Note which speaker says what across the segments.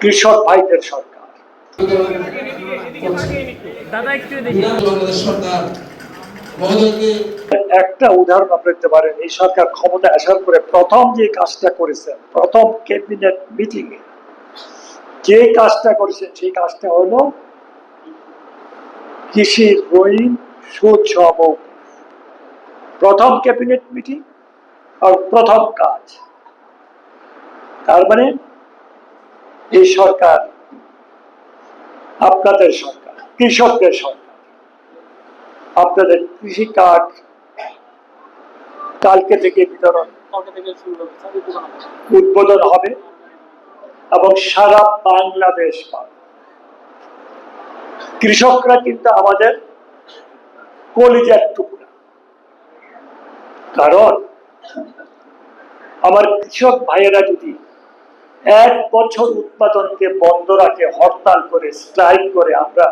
Speaker 1: কৃষক ভাইদের সরকার। একটা উদাহরণ আপনি দিতে পারেন, এই সরকার ক্ষমতা আসার পরে প্রথম যে কাজটা করেছেন, প্রথম ক্যাবিনেট মিটিং এ যে কাজটা করেছেন, সেই কাজটা হলো কৃষির ঋণ সুদ সহ। প্রথম ক্যাবিনেট মিটিং আর প্রথম কাজ। তার মানে এই সরকার আপনাদের সরকার, কৃষকদের সরকার। আপনাদের কৃষি কার্ড কালকে থেকে বিতরণ উদ্বোধন হবে এবং সারা বাংলাদেশ পাবে। কৃষকরা কিন্তু আমাদের কলিজার টুকরা। কারণ আমার কৃষক ভাইয়েরা যদি এক বছর উৎপাদনকে বন্ধ রাখে, হরতাল করে, স্ট্রাইক করে আমরা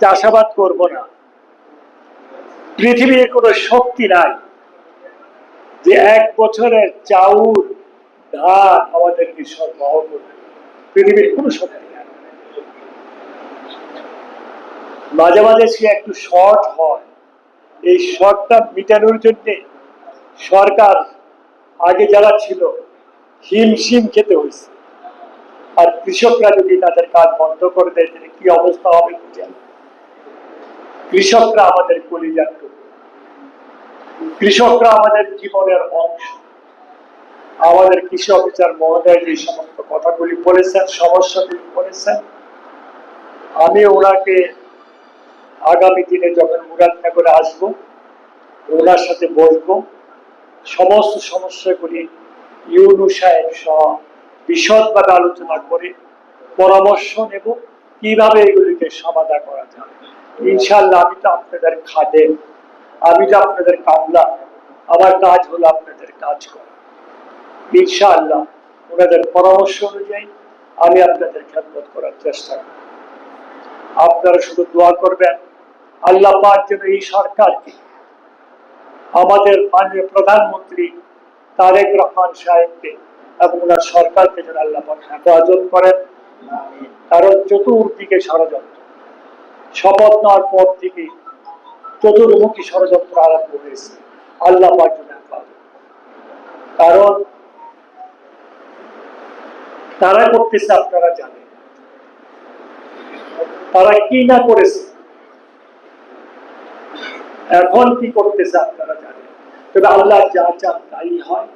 Speaker 1: চাষাবাদ করব না, পৃথিবীর কোনো শক্তি নাই যে এক বছরের চাউল ধান আমাদেরকে সরবরাহ করবে। পৃথিবীর কোনো শক্তি নাই। মাঝে মাঝে সে একটু শর্ট হয়, এই শর্টটা মিটানোর জন্য সরকার আগে যারা ছিল হিমশিম খেতে হয়েছে। আর কৃষকরা যদি তাদের কাজ বন্ধ করে দেয় তাহলে কি অবস্থা হবে? কৃষকরা আমাদের কলিজার টুকরো, কৃষকরা আমাদের জীবনের অংশ। আমাদের কৃষি অফিসার মহোদয় যে সমস্ত কথাগুলি বলেছেন, সমস্যাগুলি বলেছেন, আমি ওনাকে আগামী দিনে যখন মুরাদনগরে আসবো ওনার সাথে বসবো, সমস্ত সমস্যাগুলি ইউনূস সাহেব সহ বিশদভাবে আলোচনা করে পরামর্শ নেব কিভাবে এগুলিকে সমাধান করা যায়। ইনশাআল্লাহ আমি তো আপনাদের খাদেম, আমি তো আপনাদের কামলা, আমার কাজ হলো আপনাদের কাজ করা। ইনশাআল্লাহ ওনাদের পরামর্শ অনুযায়ী আমি আপনাদের খেদমত করার চেষ্টা করব। আপনারা শুধু দোয়া করবেন আল্লাহ পাক যেন এই সরকারকে, আমাদের মাননীয় প্রধানমন্ত্রী তারেক রহমান সাহেবকে এবং ওনার সরকারকে যেন আল্লাহ পাক হেফাজত করেন। কারণ চতুর্দিকে ষড়যন্ত্র, শপথ নেওয়ার পর থেকে চতুর্মুখী ষড়যন্ত্র আরম্ভ হয়েছে। আল্লাহ পাক যেন হেফাজত। কারণ তারা করতেছে আপনারা জানেন, তারা কি না করেছে, এখন কি করতেছে আপনারা জানেন। তবে আল্লাহ যা চান তাই হয়।